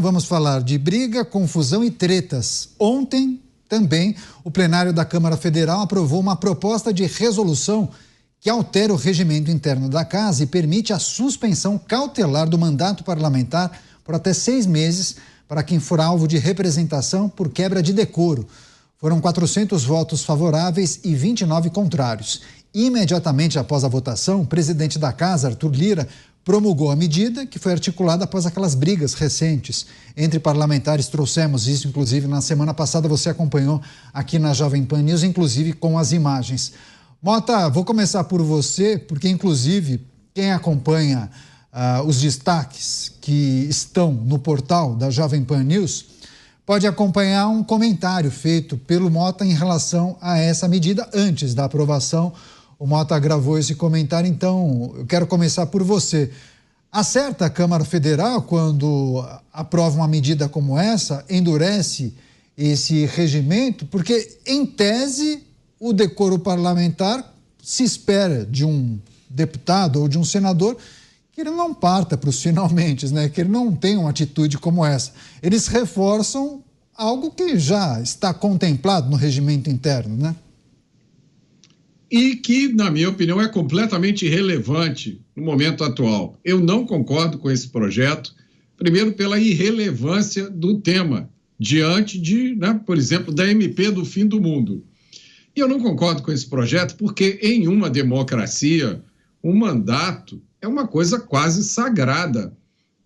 Vamos falar de briga, confusão e tretas. Ontem, também, o plenário da Câmara Federal aprovou uma proposta de resolução que altera o regimento interno da Casa e permite a suspensão cautelar do mandato parlamentar por até 6 meses para quem for alvo de representação por quebra de decoro. Foram 400 votos favoráveis e 29 contrários. Imediatamente após a votação, o presidente da Casa, Arthur Lira, promulgou a medida, que foi articulada após aquelas brigas recentes entre parlamentares. Trouxemos isso, inclusive, na semana passada, você acompanhou aqui na Jovem Pan News, inclusive com as imagens. Mota, vou começar por você, porque, inclusive, quem acompanha os destaques que estão no portal da Jovem Pan News pode acompanhar um comentário feito pelo Mota em relação a essa medida antes da aprovação. O Mota gravou esse comentário, então eu quero começar por você. Acerta a Câmara Federal quando aprova uma medida como essa, endurece esse regimento? Porque, em tese, o decoro parlamentar se espera de um deputado ou de um senador que ele não parta para os finalmente, né? Que ele não tenha uma atitude como essa. Eles reforçam algo que já está contemplado no regimento interno, né? E que, na minha opinião, é completamente irrelevante no momento atual. Eu não concordo com esse projeto, primeiro pela irrelevância do tema, diante de, por exemplo, da MP do fim do mundo. E eu não concordo com esse projeto porque, em uma democracia, o mandato é uma coisa quase sagrada.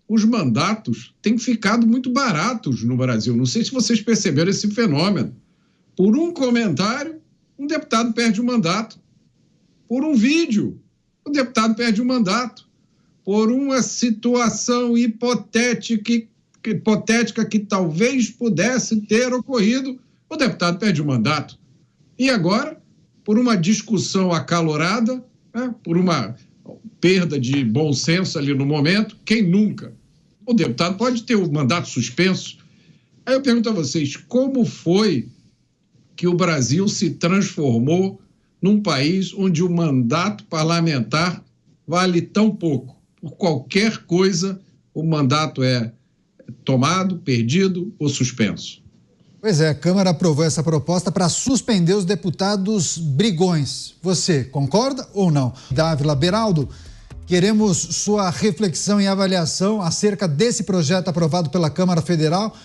Os mandatos têm ficado muito baratos no Brasil. Não sei se vocês perceberam esse fenômeno. Por um comentário, um deputado perde o mandato. Por um vídeo, o deputado perde o mandato. Por uma situação hipotética que talvez pudesse ter ocorrido, o deputado perde o mandato. E agora, por uma discussão acalorada, por uma perda de bom senso ali no momento, quem nunca? O deputado pode ter o mandato suspenso. Aí eu pergunto a vocês, como foi que o Brasil se transformou num país onde o mandato parlamentar vale tão pouco? Por qualquer coisa, o mandato é tomado, perdido ou suspenso. Pois é, a Câmara aprovou essa proposta para suspender os deputados brigões. Você concorda ou não? Dávila Beraldo, queremos sua reflexão e avaliação acerca desse projeto aprovado pela Câmara Federal,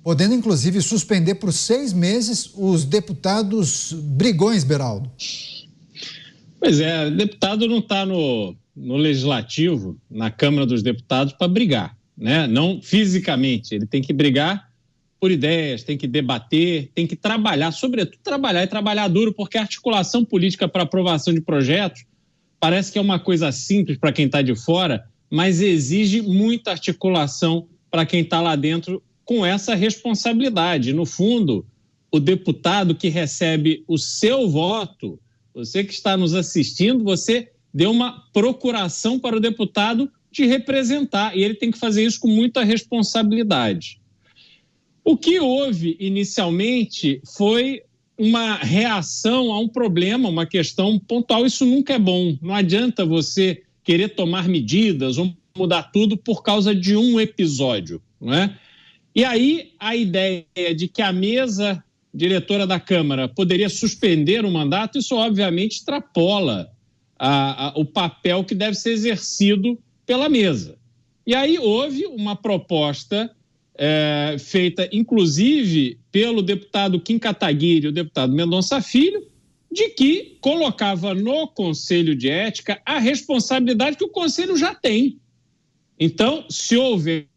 podendo, inclusive, suspender por 6 meses os deputados brigões, Beraldo. Pois é, o deputado não está no Legislativo, na Câmara dos Deputados, para brigar, né? Não fisicamente, ele tem que brigar por ideias, tem que debater, tem que trabalhar, sobretudo trabalhar e trabalhar duro, porque a articulação política para aprovação de projetos parece que é uma coisa simples para quem está de fora, mas exige muita articulação para quem está lá dentro com essa responsabilidade. No fundo, o deputado que recebe o seu voto, você que está nos assistindo, você deu uma procuração para o deputado te representar e ele tem que fazer isso com muita responsabilidade. O que houve inicialmente foi uma reação a um problema, uma questão pontual. Isso nunca é bom. Não adianta você querer tomar medidas ou mudar tudo por causa de um episódio, não é? E aí a ideia de que a mesa diretora da Câmara poderia suspender o mandato, isso obviamente extrapola o papel que deve ser exercido pela mesa. E aí houve uma proposta feita, inclusive, pelo deputado Kim Kataguiri e o deputado Mendonça Filho, de que colocava no Conselho de Ética a responsabilidade que o Conselho já tem. Então, se houver,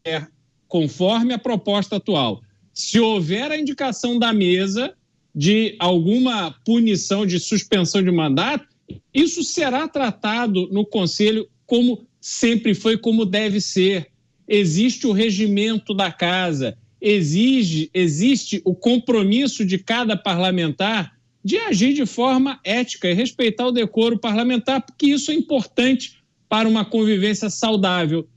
conforme a proposta atual, se houver a indicação da mesa de alguma punição de suspensão de mandato, isso será tratado no Conselho como sempre foi, como deve ser. Existe o regimento da casa, existe o compromisso de cada parlamentar de agir de forma ética e respeitar o decoro parlamentar, porque isso é importante para uma convivência saudável.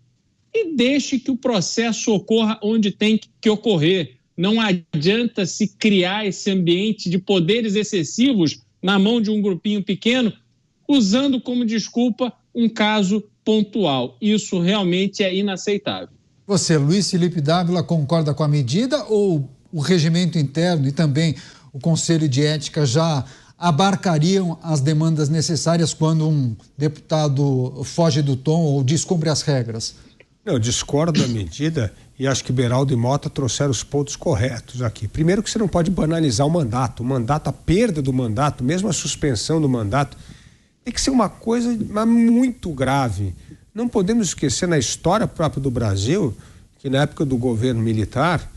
E deixe que o processo ocorra onde tem que ocorrer. Não adianta se criar esse ambiente de poderes excessivos na mão de um grupinho pequeno, usando como desculpa um caso pontual. Isso realmente é inaceitável. Você, Luiz Felipe Dávila, concorda com a medida ou o regimento interno e também o Conselho de Ética já abarcariam as demandas necessárias quando um deputado foge do tom ou descumpre as regras? Eu discordo da medida e acho que Beraldo e Mota trouxeram os pontos corretos aqui. Primeiro que você não pode banalizar o mandato, a perda do mandato, mesmo a suspensão do mandato, tem que ser uma coisa muito grave. Não podemos esquecer na história própria do Brasil que na época do governo militar,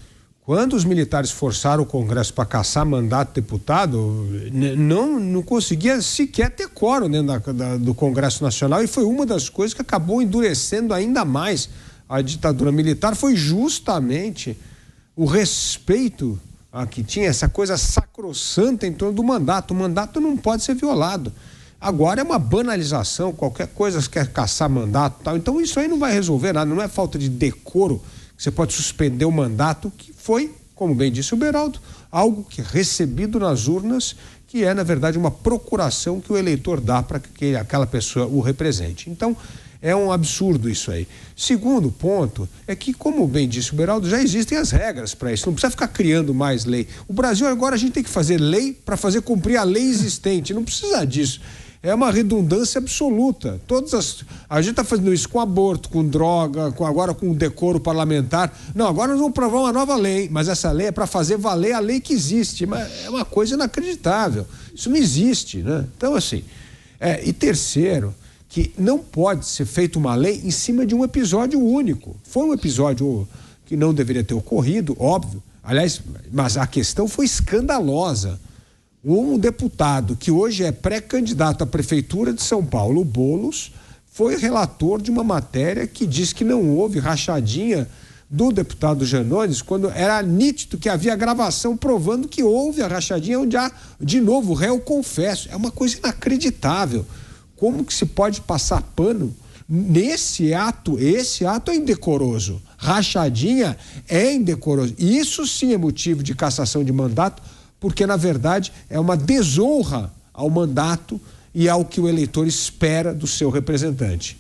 quando os militares forçaram o Congresso para caçar mandato de deputado, não conseguia sequer ter quórum dentro do Congresso Nacional, e foi uma das coisas que acabou endurecendo ainda mais a ditadura militar, foi justamente o respeito que tinha, essa coisa sacrossanta em torno do mandato. O mandato não pode ser violado. Agora é uma banalização, qualquer coisa quer caçar mandato e tal. Então isso aí não vai resolver nada, não é falta de decoro que você pode suspender o mandato, que foi, como bem disse o Beraldo, algo que é recebido nas urnas, que é, na verdade, uma procuração que o eleitor dá para que aquela pessoa o represente. Então, é um absurdo isso aí. Segundo ponto é que, como bem disse o Beraldo, já existem as regras para isso, não precisa ficar criando mais lei. O Brasil agora a gente tem que fazer lei para fazer cumprir a lei existente, não precisa disso. É uma redundância absoluta. A gente está fazendo isso com aborto, com droga, agora com decoro parlamentar. Não, agora nós vamos provar uma nova lei, mas essa lei é para fazer valer a lei que existe. Mas é uma coisa inacreditável. Isso não existe, né? Então, assim, e terceiro, que não pode ser feita uma lei em cima de um episódio único. Foi um episódio que não deveria ter ocorrido, óbvio. Aliás, mas a questão foi escandalosa. Um deputado que hoje é pré-candidato à Prefeitura de São Paulo, Boulos, foi relator de uma matéria que diz que não houve rachadinha do deputado Janones, quando era nítido que havia gravação provando que houve a rachadinha, onde há, de novo, o réu confesso. É uma coisa inacreditável. Como que se pode passar pano nesse ato? Esse ato é indecoroso. Rachadinha é indecoroso. Isso sim é motivo de cassação de mandato, porque, na verdade, é uma desonra ao mandato e ao que o eleitor espera do seu representante.